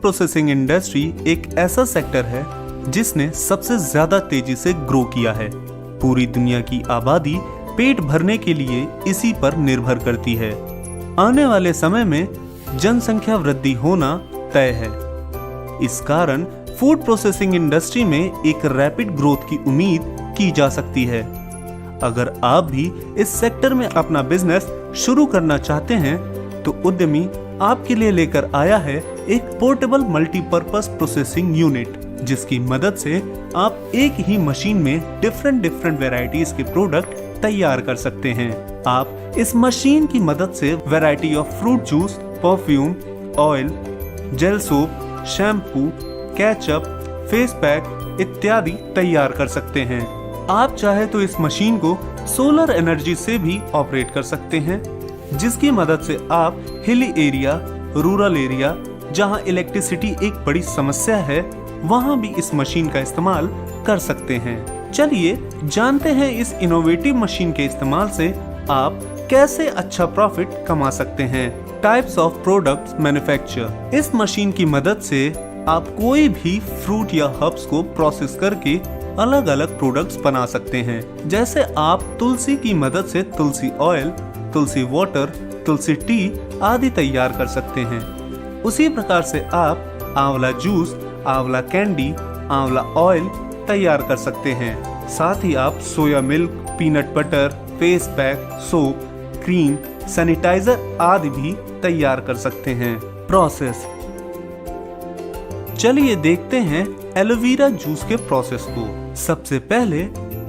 Processing industry एक ऐसा sector है जिसने सबसे ज्यादा तेजी से ग्रो किया है। पूरी दुनिया की आबादी पेट भरने के लिए इसी पर निर्भर करती है। आने वाले समय में जनसंख्या वृद्धि होना तय है। इस कारण फूड प्रोसेसिंग इंडस्ट्री में एक रैपिड ग्रोथ की उम्मीद की जा सकती है। अगर आप भी इस सेक्टर में अपना बिजनेस शुरू करना चाहते हैं तो उद्यमी आपके लिए लेकर आया है एक पोर्टेबल मल्टीपर्पस प्रोसेसिंग यूनिट, जिसकी मदद से आप एक ही मशीन में डिफरेंट वैरायटीज के प्रोडक्ट तैयार कर सकते हैं। आप इस मशीन की मदद से variety of fruit juice, perfume, oil, gel soap, shampoo, ketchup, face pack इत्यादि तैयार कर सकते हैं। आप चाहे तो इस मशीन को सोलर एनर्जी से भी ऑपरेट कर सकते हैं, जिसकी मदद से आप हिली एरिया, रूरल एरिया जहां इलेक्ट्रिसिटी एक बड़ी समस्या है, वहां भी इस मशीन का इस्तेमाल कर सकते हैं। चलिए जानते हैं इस इनोवेटिव मशीन के इस्तेमाल से आप कैसे अच्छा प्रॉफिट कमा सकते हैं। Types of products manufacture. इस मशीन की मदद से आप कोई भी फ्रूट या हर्ब्स को प्रोसेस करके अलग अलग प्रोडक्ट्स बना सकते हैं। जैसे आप तुलसी की मदद से तुलसी ऑयल, तुलसी वाटर, तुलसी टी आदि तैयार कर सकते हैं। उसी प्रकार से आप आंवला जूस, आंवला कैंडी, आंवला ऑयल तैयार कर सकते हैं। साथ ही आप soya milk, peanut butter, face pack, soap, cream, sanitiser आदि भी तैयार कर सकते हैं। प्रोसेस। चलिए देखते हैं एलोवेरा जूस के प्रोसेस को। सबसे पहले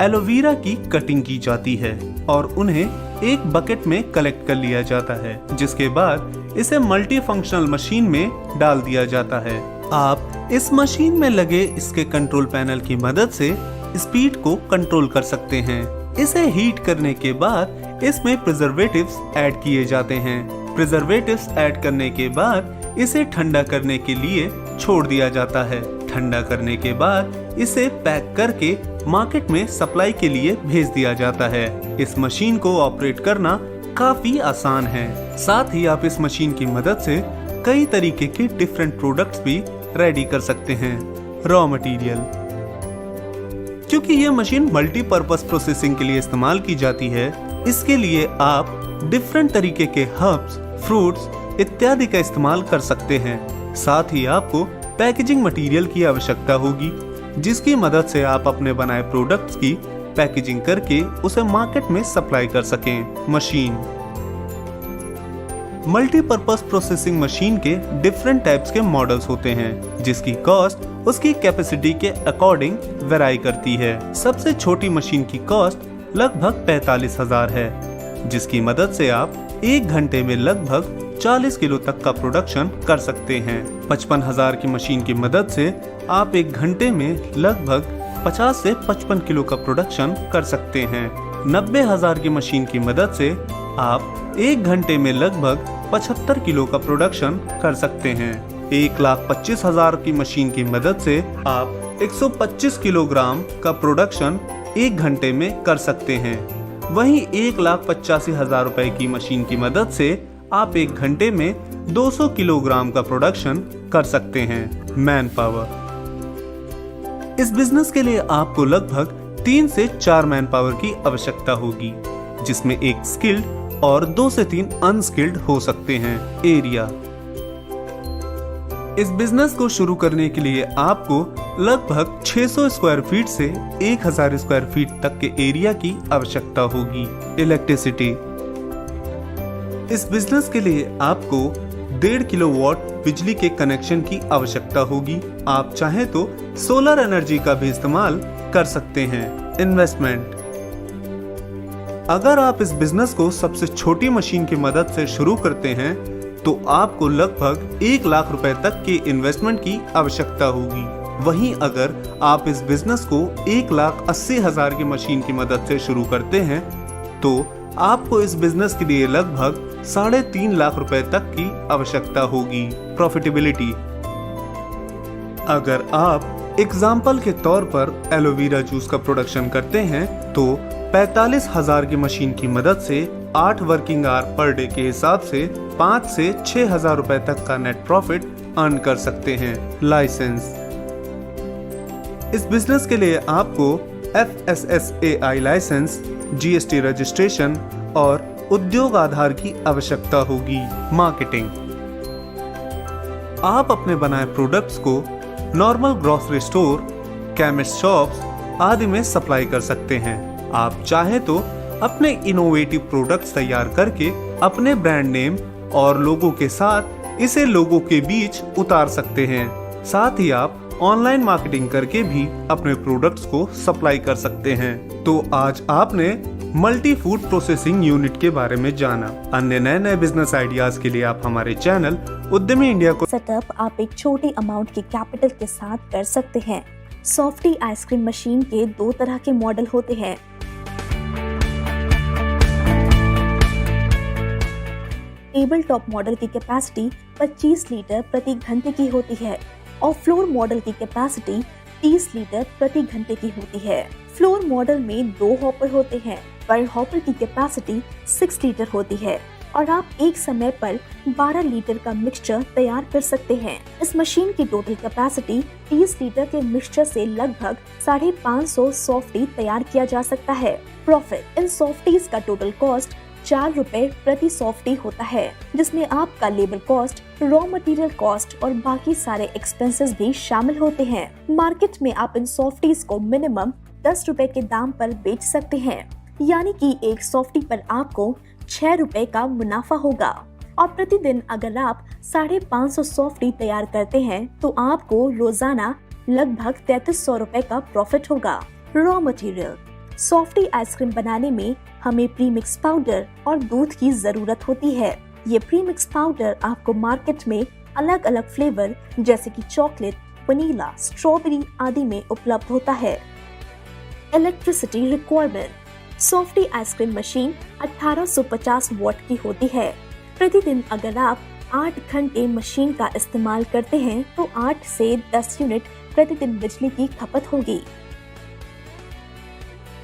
एलोवेरा की कटिंग की जाती है और उन्हें एक बकेट में कलेक्ट कर लिया जाता है, जिसके बाद इसे मल्टी फंक्शनल मशीन में डाल दिया जाता है। आप इस मशीन में लगे इसके कंट्रोल पैनल की मदद से स्पीड को कंट्रोल कर सकते हैं। इसे हीट करने के बाद इसमें प्रिजर्वेटिव्स ऐड किए जाते हैं। प्रिजर्वेटिव्स ऐड करने के बाद इसे ठंडा करने के लिए छोड़ दिया जाता है। ठंडा करने के बाद इसे पैक करके मार्केट में सप्लाई के लिए भेज दिया जाता है। इस मशीन को ऑपरेट करना काफी आसान है। साथ ही आप इस मशीन की मदद से कई तरीके के डिफरेंट प्रोडक्ट्स भी रेडी कर सकते हैं। Raw material. क्योंकि ये मशीन मल्टीपर्पस प्रोसेसिंग के लिए इस्तेमाल की जाती है, इसके लिए आप डिफरेंट तरीके के हर्ब्स, फ्रूट्स इत्यादि का इस्तेमाल कर सकते हैं। साथ ही आपको पैकेजिंग मटेरियल की आवश्यकता होगी, जिसकी मदद से आप अपने बनाए प्रोडक्ट्स की पैकेजिंग करके उसे मार्केट में सप्लाई कर सकें। मशीन। मल्टीपर्पस प्रोसेसिंग मशीन के डिफरेंट टाइप्स के मॉडल्स होते हैं, जिसकी कॉस्ट उसकी कैपेसिटी के अकॉर्डिंग वेराई करती है। सबसे छोटी मशीन की कॉस्ट लगभग 45,000 है, जिसकी मदद से आप एक घंटे में लगभग 40 किलो तक का प्रोडक्शन कर सकते हैं। 55,000 की मशीन की मदद से आप एक घंटे में लगभग 50 से 55 किलो का प्रोडक्शन कर सकते हैं। 90,000 की मशीन की मदद से आप एक घंटे में लगभग 75 किलो का प्रोडक्शन कर सकते हैं। 1,25,000 की मशीन की मदद से आप 125 किलोग्राम का प्रोडक्शन एक घंटे में कर सकते हैं। वहीं 1,85,000 रुपए की मशीन की मदद से आप एक घंटे में 200 किलोग्राम का प्रोडक्शन कर सकते हैं। Man power. इस बिजनेस के लिए आपको लगभग 3 से 4 मैन पावर की आवश्यकता होगी, जिसमें एक स्किल्ड और 2 से 3 अनस्किल्ड हो सकते हैं। एरिया। इस बिजनेस को शुरू करने के लिए आपको लगभग 600 स्क्वायर फीट से 1000 स्क्वायर फीट तक के एरिया की आवश्यकता होगी। इलेक्ट्रिसिटी। इस बिजनेस के लिए आपको 1.5 किलोवाट बिजली के कनेक्शन की आवश्यकता होगी। आप चाहें तो सोलर एनर्जी का भी इस्तेमाल कर सकते हैं। इन्वेस्टमेंट। अगर आप इस बिजनेस को सबसे छोटी मशीन की मदद से शुरू करते हैं तो आपको लगभग 1 लाख रुपए तक के इन्वेस्टमेंट की आवश्यकता होगी। वहीं अगर आप इस बिजनेस को 1,80,000 की मशीन की मदद से शुरू करते हैं तो आपको इस बिजनेस के लिए लगभग 3.5 लाख रुपए तक की आवश्यकता होगी। प्रॉफिटेबिलिटी। अगर आप एग्जाम्पल के तौर पर एलोवेरा जूस का प्रोडक्शन करते हैं तो 45,000 की मशीन की मदद से 8 वर्किंग आवर पर डे के हिसाब से 5 से 6,000 रुपए तक का नेट प्रॉफिट अर्न कर सकते हैं। लाइसेंस। इस बिजनेस के लिए आपको FSSAI लाइसेंस, GST रजिस्ट्रेशन और उद्योग आधार की आवश्यकता होगी। मार्केटिंग। आप अपने बनाए प्रोडक्ट्स को normal grocery store, chemist shops आदि में सप्लाई कर सकते हैं। आप चाहें तो अपने इनोवेटिव प्रोडक्ट्स तैयार करके अपने ब्रांड नेम और लोगो के साथ इसे लोगों के बीच उतार सकते हैं। साथ ही आप ऑनलाइन मार्केटिंग करके भी अपने प्रोडक्ट्स को सप्लाई कर सकते हैं। तो आज आपने मल्टी फूड प्रोसेसिंग यूनिट के बारे में जाना। अन्य नए नए बिजनेस आइडियाज के लिए आप हमारे चैनल उद्यमी इंडिया को सेटअप आप एक छोटी अमाउंट के कैपिटल के साथ कर सकते हैं। सॉफ्टी आइसक्रीम मशीन के 2 तरह के मॉडल होते हैं। टेबल टॉप मॉडल की कैपेसिटी 25 लीटर प्रति घंटे की होती है और फ्लोर मॉडल की कैपेसिटी 30 लीटर प्रति घंटे की होती है। फ्लोर मॉडल में 2 हॉपर होते हैं। पर हॉपर की कैपेसिटी 6 लीटर होती है और आप एक समय पर 12 लीटर का मिक्सचर तैयार कर सकते हैं। इस मशीन की टोटल कैपेसिटी 30 लीटर के मिक्सचर से लगभग 550 सॉफ्टी तैयार किया जा सकता है। प्रॉफिट। इन सॉफ्टीज का टोटल कॉस्ट 4 रुपए प्रति सॉफ्टी होता है, जिसमें आपका labour cost, raw material cost और बाकी सारे एक्सपेंसेस भी शामिल होते हैं। मार्केट में आप इन सॉफ्टीज को मिनिमम 10 रुपए के दाम पर बेच सकते हैं, यानी कि एक सॉफ्टी पर आपको 6 रुपए का मुनाफा होगा। और प्रतिदिन अगर आप 550 सॉफ्टी तैयार करते हैं तो आपको रोजाना लगभग 3300 रुपए का प्रॉफिट होगा। Raw material. सॉफ्टी आइसक्रीम बनाने में हमें प्रीमिक्स पाउडर और दूध की जरूरत होती है। ये प्रीमिक्स पाउडर आपको मार्केट में अलग अलग फ्लेवर जैसे कि चॉकलेट, वनीला, स्ट्रॉबेरी आदि में उपलब्ध होता है। Electricity requirement. Softy ice cream machine 1850 watt की होती है। प्रतिदिन अगर आप 8 घंटे मशीन का इस्तेमाल करते हैं तो 8 से 10 यूनिट प्रतिदिन बिजली की खपत होगी।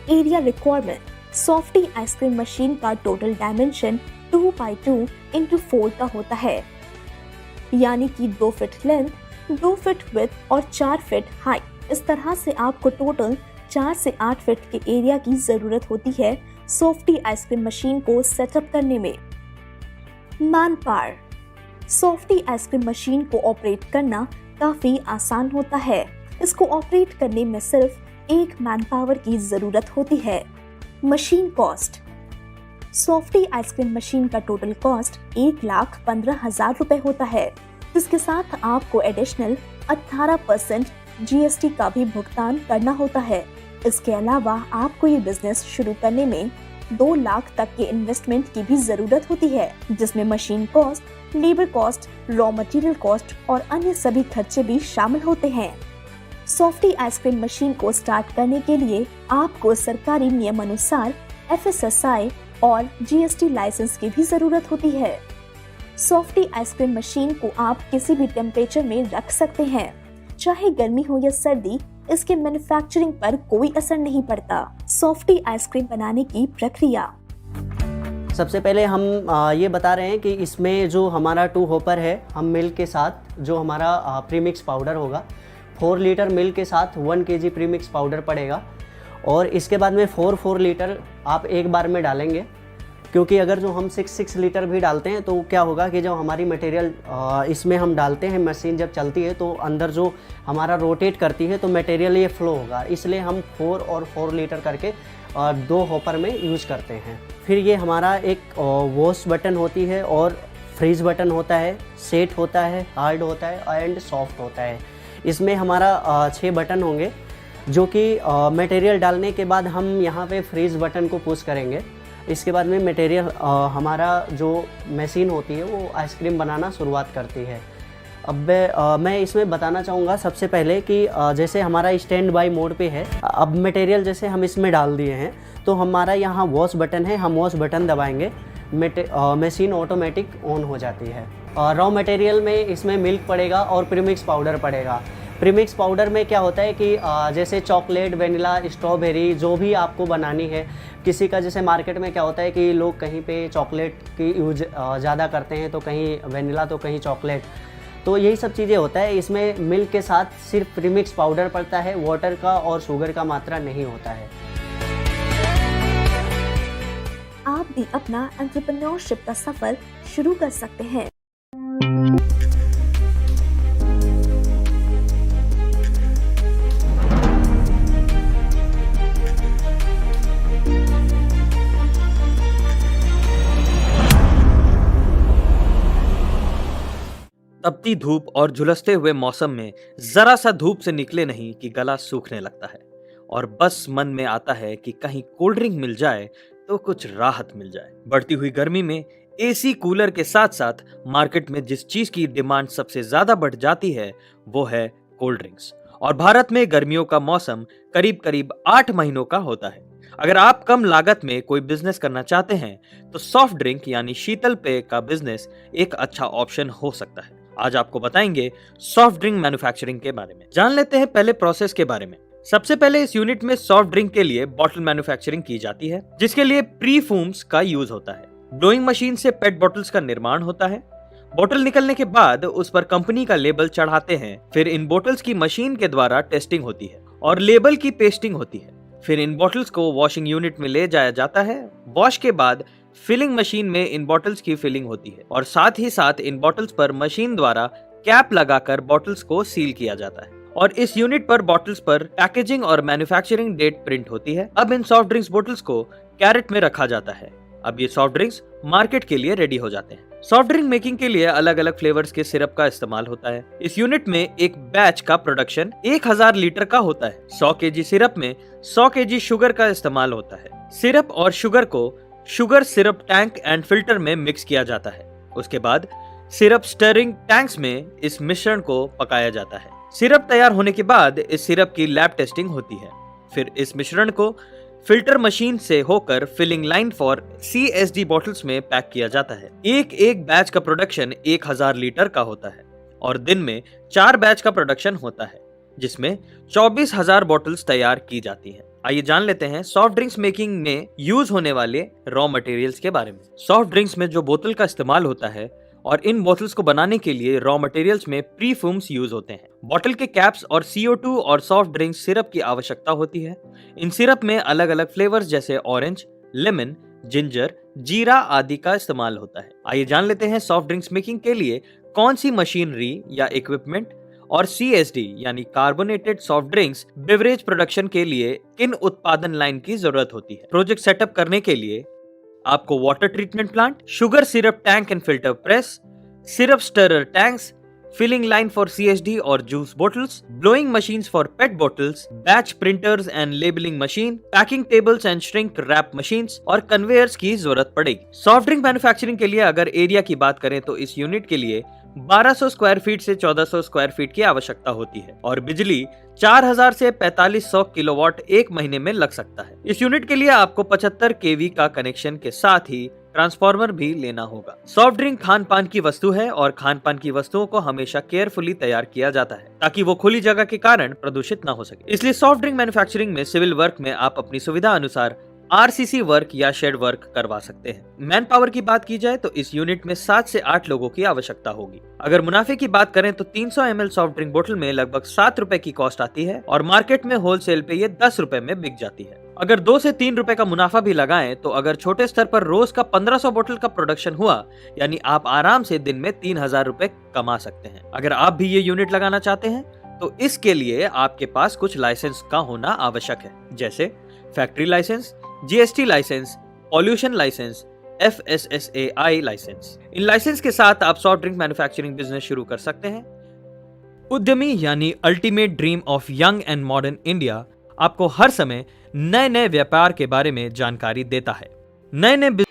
Area requirement. Softy ice cream machine का टोटल डायमेंशन 2x2 × 4 का होता है, यानी कि 2 फीट लेंथ, 2 फीट विड्थ और 4 फीट हाइट। इस तरह से आपको टोटल 4 से 8 फीट के एरिया की जरूरत होती है सॉफ्टी आइसक्रीम मशीन को सेटअप करने में। Manpower. Softy ice cream machine को ऑपरेट करना काफी आसान होता है। इसको ऑपरेट करने में सिर्फ एक मैन पावर की जरूरत होती है। Machine cost. Softy ice cream machine का टोटल कॉस्ट 1,15,000 रुपए होता है, जिसके साथ आपको एडिशनल 18% GST का भी भुगतान करना होता है। इसके अलावा आपको ये बिजनेस शुरू करने में 2 लाख तक के इन्वेस्टमेंट की भी जरूरत होती है, जिसमें machine cost, labour cost, raw material cost और अन्य सभी खर्चे भी शामिल होते हैं। सॉफ्टी आइसक्रीम मशीन को स्टार्ट करने के लिए आपको सरकारी नियम अनुसार FSSAI और GST लाइसेंस की भी जरूरत होती है। सॉफ्टी आइसक्रीम मशीन को आप किसी भी टेम्परेचर में रख सकते हैं, चाहे गर्मी हो या सर्दी, इसके मैन्युफैक्चरिंग पर कोई असर नहीं पड़ता। सॉफ्टी आइसक्रीम बनाने की प्रक्रिया। सबसे पहले हम ये बता रहे हैं कि इसमें जो हमारा 2 हॉपर है, हम मिल्क के साथ जो हमारा प्रीमिक्स पाउडर होगा, 4 लीटर मिल्क के साथ 1 kg प्रीमिक्स पाउडर पड़ेगा। और इसके बाद में 4 लीटर आप एक बार में डालेंगे, क्योंकि अगर जो हम 6 लीटर भी डालते हैं तो क्या होगा कि जो हमारी मटेरियल इसमें हम डालते हैं, मशीन जब चलती है तो अंदर जो हमारा रोटेट करती है तो मटेरियल ये फ्लो होगा, इसलिए हम 4 और 4 लीटर करके 2 हॉपर में यूज़ करते हैं। फिर ये हमारा एक वॉश बटन होती है और फ्रीज बटन होता है, सेट होता है, हार्ड होता है एंड सॉफ्ट होता है। इसमें हमारा 6 बटन होंगे, जो कि मटेरियल डालने के बाद हम यहाँ पे फ्रीज बटन को पुश करेंगे। इसके बाद में मटेरियल हमारा जो मशीन होती है वो आइसक्रीम बनाना शुरुआत करती है। अब मैं इसमें बताना चाहूँगा सबसे पहले कि जैसे हमारा स्टैंड बाय मोड पे है। अब मटेरियल जैसे हम इसमें डाल दिए हैं तो हमारा यहाँ वॉश बटन है, हम वॉश बटन दबाएंगे, मशीन ऑटोमेटिक ऑन हो जाती है। रॉ मटेरियल में इसमें मिल्क पड़ेगा और प्रीमिक्स पाउडर पड़ेगा। प्रीमिक्स पाउडर में क्या होता है कि जैसे चॉकलेट, वेनिला, स्ट्रॉबेरी जो भी आपको बनानी है, किसी का जैसे मार्केट में क्या होता है कि लोग कहीं पे चॉकलेट की यूज ज़्यादा करते हैं, तो कहीं वेनिला तो कहीं चॉकलेट, तो यही सब चीज़ें होता है। इसमें मिल्क के साथ सिर्फ प्रीमिक्स पाउडर पड़ता है, वाटर का और शुगर का मात्रा नहीं होता है। आप भी अपना एंटरप्रेन्योरशिप का सफर शुरू कर सकते हैं। तपती धूप और झुलसते हुए मौसम में जरा सा धूप से निकले नहीं कि गला सूखने लगता है और बस मन में आता है कि कहीं कोल्ड ड्रिंक मिल जाए तो कुछ राहत मिल जाए। बढ़ती हुई गर्मी में एसी कूलर के साथ साथ मार्केट में जिस चीज की डिमांड सबसे ज्यादा बढ़ जाती है वो है कोल्ड ड्रिंक्स। और भारत में गर्मियों का मौसम करीब करीब 8 महीनों का होता है। अगर आप कम लागत में कोई बिजनेस करना चाहते हैं तो सॉफ्ट ड्रिंक यानी शीतल पेय का बिजनेस एक अच्छा ऑप्शन हो सकता है। आज आपको बताएंगे सॉफ्ट ड्रिंक मैन्युफैक्चरिंग के बारे में। जान लेते हैं पहले प्रोसेस के बारे में। सबसे पहले इस यूनिट में सॉफ्ट ड्रिंक के लिए बॉटल मैन्युफैक्चरिंग की जाती है, जिसके लिए प्री फूम्स का यूज होता है। ब्लोइंग मशीन से पेट बॉटल्स का निर्माण होता है। बोतल निकलने के बाद उस पर कंपनी का लेबल चढ़ाते हैं। फिर इन बोतल्स की मशीन के द्वारा टेस्टिंग होती है और लेबल की पेस्टिंग होती है। फिर इन बॉटल्स को वॉशिंग यूनिट में ले जाया जाता है। वॉश के बाद फिलिंग मशीन में इन बॉटल्स की फिलिंग होती है और साथ ही साथ इन बॉटल्स पर मशीन द्वारा कैप लगाकर बॉटल्स को सील किया जाता है और इस यूनिट पर बॉटल्स पर पैकेजिंग और मैन्युफैक्चरिंग डेट प्रिंट होती है। अब इन सॉफ्ट ड्रिंक्स बोतल्स को कैरेट में रखा जाता है। अब ये सॉफ्ट ड्रिंक्स मार्केट के लिए रेडी हो जाते हैं। सॉफ्ट ड्रिंक मेकिंग के लिए अलग अलग फ्लेवर्स के सिरप का इस्तेमाल होता है। इस यूनिट में एक बैच का प्रोडक्शन 1000 लीटर का होता है। 100 केजी सिरप में 100 केजी शुगर का इस्तेमाल होता है। सिरप और शुगर को sugar syrup tank and filter में मिक्स किया जाता है। उसके बाद सिरप स्टरिंग टैंक्स में इस मिश्रण को पकाया जाता है। सिरप तैयार होने के बाद इस सिरप की लैब टेस्टिंग होती है। फिर इस मिश्रण को फिल्टर मशीन से होकर filling line for CSD bottles में पैक किया जाता है। एक एक बैच का प्रोडक्शन 1000 लीटर का होता है और दिन में 4 बैच का प्रोडक्शन होता है, जिसमें 24,000 बॉटल्स तैयार की जाती हैं। आइए जान लेते हैं सॉफ्ट ड्रिंक्स मेकिंग में यूज होने वाले रॉ मटेरियल्स के बारे में। सॉफ्ट ड्रिंक्स में जो बोतल का इस्तेमाल होता है और इन बोतल्स को बनाने के लिए रॉ मटेरियल्स में प्री फूम्स यूज होते हैं। बोतल के कैप्स और CO2 और सॉफ्ट ड्रिंक सिरप की आवश्यकता होती है। इन सिरप में अलग अलग फ्लेवर्स जैसे ऑरेंज, लेमन, जिंजर, जीरा आदि का इस्तेमाल होता है। आइए जान लेते हैं सॉफ्ट ड्रिंक्स मेकिंग के लिए कौन सी मशीनरी या इक्विपमेंट और CSD यानी carbonated soft drinks beverage production के लिए किन उत्पादन लाइन की जरूरत होती है। प्रोजेक्ट सेटअप करने के लिए आपको water treatment plant, sugar syrup tank and filter press, syrup stirrer tanks, filling line for CSD और juice bottles, blowing machines for PET bottles, batch printers and labelling machine, packing tables and shrink wrap machines और conveyors की जरूरत पड़ेगी। Soft drink manufacturing के लिए अगर area की बात करें तो इस यूनिट के लिए 1200 स्क्वायर फीट से 1400 स्क्वायर फीट की आवश्यकता होती है और बिजली 4000 से 4500 किलोवाट एक महीने में लग सकता है। इस यूनिट के लिए आपको 75 kV का कनेक्शन के साथ ही ट्रांसफार्मर भी लेना होगा। सॉफ्ट ड्रिंक खान पान की वस्तु है और खान पान की वस्तुओं को हमेशा केयरफुली तैयार किया जाता है ताकि वो खुली जगह के कारण प्रदूषित न हो सके। इसलिए सॉफ्ट ड्रिंक मैन्युफैक्चरिंग में सिविल वर्क में आप अपनी सुविधा अनुसार RCC वर्क या शेड वर्क करवा सकते हैं। मैन पावर की बात की जाए तो इस यूनिट में 7 से 8 लोगों की आवश्यकता होगी। अगर मुनाफे की बात करें तो 300 ml सॉफ्ट ड्रिंक बोतल में लगभग 7 रुपए की कॉस्ट आती है और मार्केट में होलसेल पे ये 10 रुपए में बिक जाती है। अगर 2 से 3 रुपए का मुनाफा भी लगाएं तो अगर छोटे स्तर पर रोज का 1500 बोतल का प्रोडक्शन हुआ, यानी आप आराम से दिन में 3000 रुपए कमा सकते हैं। अगर आप भी ये यूनिट लगाना चाहते हैं तो इसके लिए आपके पास कुछ लाइसेंस का होना आवश्यक है, जैसे factory license, GST license, pollution license, FSSAI license. इन लाइसेंस के साथ आप सॉफ्ट ड्रिंक मैन्युफैक्चरिंग बिजनेस शुरू कर सकते हैं। उद्यमी यानी ultimate dream of young and modern India आपको हर समय नए नए व्यापार के बारे में जानकारी देता है। नए नए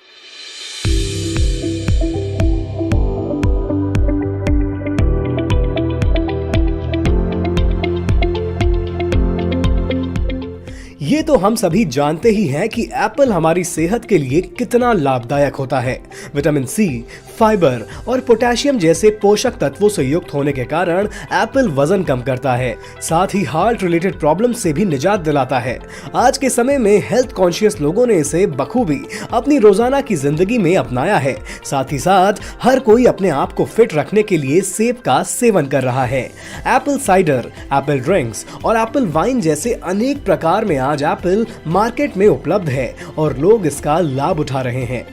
ये तो हम सभी जानते ही हैं कि एप्पल हमारी सेहत के लिए कितना लाभदायक होता है। विटामिन सी, फाइबर और पोटेशियम जैसे पोषक तत्वों से युक्त होने के कारण एप्पल वजन कम करता है, साथ ही हार्ट रिलेटेड प्रॉब्लम से भी निजात दिलाता है। आज के समय में हेल्थ कॉन्शियस लोगों ने इसे बखूबी अपनी रोजाना की जिंदगी में अपनाया है। साथ ही साथ हर कोई अपने आप को फिट रखने के लिए सेब का सेवन कर रहा है। एप्पल साइडर, एप्पल ड्रिंक्स और एप्पल वाइन जैसे अनेक प्रकार में आज एप्पल मार्केट में उपलब्ध है और लोग इसका लाभ उठा रहे हैं।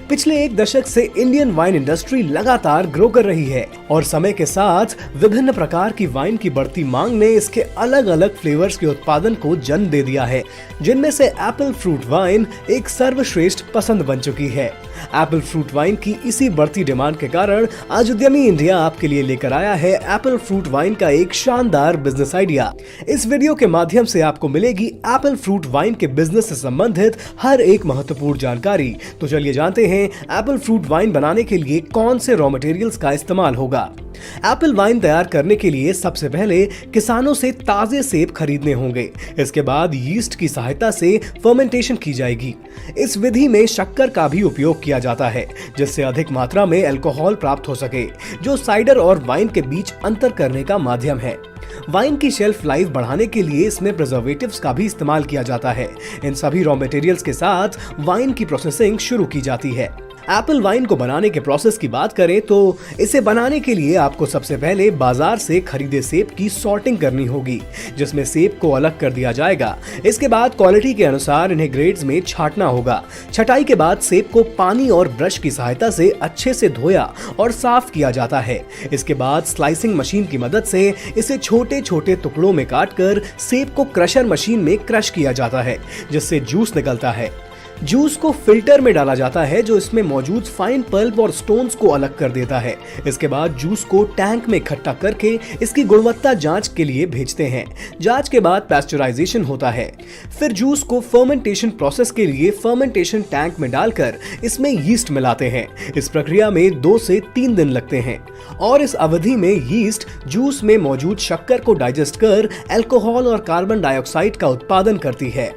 पिछले एक दशक से इंडियन वाइन इंडस्ट्री लगातार ग्रो कर रही है और समय के साथ विभिन्न प्रकार की वाइन की बढ़ती मांग ने इसके अलग अलग फ्लेवर्स के उत्पादन को जन्म दे दिया है, जिनमें से एप्पल फ्रूट वाइन एक सर्वश्रेष्ठ पसंद बन चुकी है। एप्पल फ्रूट वाइन की इसी बढ़ती डिमांड के कारण आज उद्यमी इंडिया आपके लिए लेकर आया है एप्पल फ्रूट वाइन का एक शानदार बिजनेस आइडिया। इस वीडियो के माध्यम से आपको मिलेगी एप्पल फ्रूट वाइन के बिजनेस से संबंधित हर एक महत्वपूर्ण जानकारी। तो चलिए जानते हैं एप्पल फ्रूट वाइन बनाने के लिए कौन से रॉ मटेरियल्स का इस्तेमाल होगा। एप्पल वाइन तैयार करने के लिए सबसे पहले किसानों से ताजे सेब खरीदने होंगे। इसके बाद यीस्ट की सहायता से फर्मेंटेशन की जाएगी। इस विधि में शक्कर का भी उपयोग किया जाता है, जिससे अधिक मात्रा में अल्कोहल प्राप्त हो सके, जो साइडर और वाइन के बीच अंतर करने का माध्यम है। वाइन की शेल्फ लाइफ बढ़ाने के लिए इसमें प्रिजर्वेटिव्स का भी इस्तेमाल किया जाता है। इन सभी रॉ मटेरियल्स के साथ वाइन की प्रोसेसिंग शुरू की जाती है। एप्पल वाइन को बनाने के प्रोसेस की बात करें तो इसे बनाने के लिए आपको सबसे पहले बाजार से खरीदे सेब की सॉर्टिंग करनी होगी, जिसमें सेब को अलग कर दिया जाएगा। इसके बाद क्वालिटी के अनुसार इन्हें ग्रेड्स में छांटना होगा। छटाई के बाद सेब को पानी और ब्रश की सहायता से अच्छे से धोया और साफ किया जाता है। इसके बाद स्लाइसिंग मशीन की मदद से इसे छोटे छोटे टुकड़ों में काटकर सेब को क्रशर मशीन में क्रश किया जाता है, जिससे जूस निकलता है। जूस को फिल्टर में डाला जाता है, जो इसमें मौजूद फाइन पल्प और स्टोन्स को अलग कर देता है। इसके बाद जूस को टैंक में इकट्ठा करके इसकी गुणवत्ता जांच के लिए भेजते हैं। जांच के बाद पैस्चराइजेशन होता है। फिर जूस को फर्मेंटेशन प्रोसेस के लिए फर्मेंटेशन टैंक में डालकर इसमें यीस्ट मिलाते हैं। इस प्रक्रिया में 2 से 3 दिन लगते हैं और इस अवधि में यीस्ट जूस में मौजूद शक्कर को डाइजेस्ट कर अल्कोहल और कार्बन डाइऑक्साइड का उत्पादन करती है।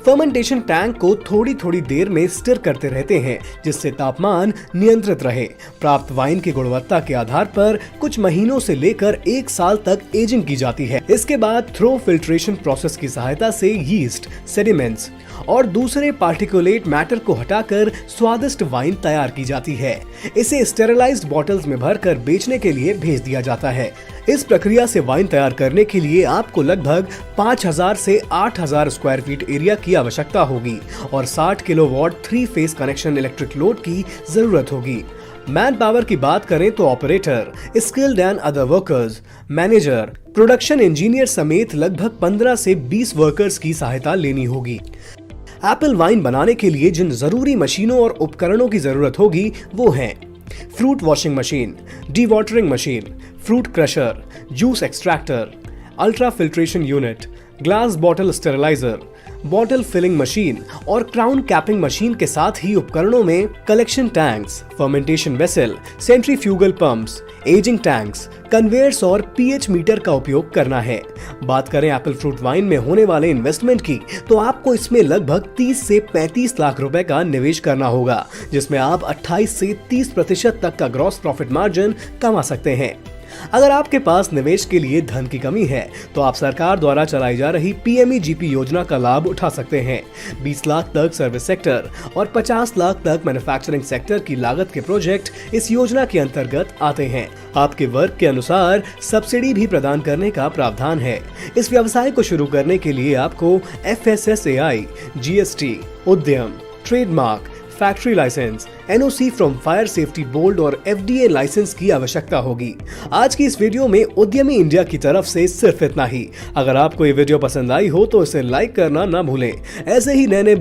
फर्मेंटेशन टैंक को थोड़ी थोड़ी देर में स्टिर करते रहते हैं, जिससे तापमान नियंत्रित रहे। प्राप्त वाइन की गुणवत्ता के आधार पर कुछ महीनों से लेकर 1 साल तक एजिंग की जाती है। इसके बाद थ्रो फिल्ट्रेशन प्रोसेस की सहायता से यीस्ट, सेडिमेंट्स और दूसरे पार्टिकुलेट मैटर को हटाकर स्वादिष्ट वाइन तैयार की जाती है। इसे स्टेरिलाइज्ड बॉटल्स में भरकर बेचने के लिए भेज दिया जाता है। इस प्रक्रिया से वाइन तैयार करने के लिए आपको लगभग 5000 से 8000 स्क्वायर फीट एरिया की आवश्यकता होगी और 60 kilowatt 3 phase connection electric load की जरूरत होगी। मैन पावर की बात करें तो operator, skilled and other workers, manager, production engineer समेत लगभग 15 से 20 वर्कर्स की सहायता लेनी होगी। एप्पल वाइन बनाने के लिए जिन जरूरी मशीनों और उपकरणों की जरूरत होगी वो हैं fruit washing machine, dewatering machine, fruit crusher, juice extractor, ultra filtration unit, glass bottle steriliser, bottle filling machine और क्राउन कैपिंग मशीन के साथ ही उपकरणों में collection tanks, fermentation vessel, centrifugal pumps, ageing tanks, conveyors और पीएच मीटर का उपयोग करना है। बात करें एप्पल फ्रूट वाइन में होने वाले इन्वेस्टमेंट की, तो आपको इसमें लगभग 30 से 35 लाख रुपए का निवेश करना होगा, जिसमें आप 28 से 30% तक का ग्रॉस प्रॉफिट मार्जिन कमा सकते हैं। अगर आपके पास निवेश के लिए धन की कमी है तो आप सरकार द्वारा चलाई जा रही PMEGP योजना का लाभ उठा सकते हैं। 20 लाख तक सर्विस सेक्टर और 50 लाख तक मैन्युफैक्चरिंग सेक्टर की लागत के प्रोजेक्ट इस योजना के अंतर्गत आते हैं। आपके वर्क के अनुसार सब्सिडी भी प्रदान करने का प्रावधान है। इस व्यवसाय को शुरू करने के लिए आपको FSSAI, GST, Udyam, trademark, factory licence, NOC from fire safety board और FDA लाइसेंस की आवश्यकता होगी। आज की इस वीडियो में उद्यमी इंडिया की तरफ से सिर्फ इतना ही। अगर आपको ये वीडियो पसंद आई हो तो इसे लाइक करना ना भूलें। ऐसे ही नए नए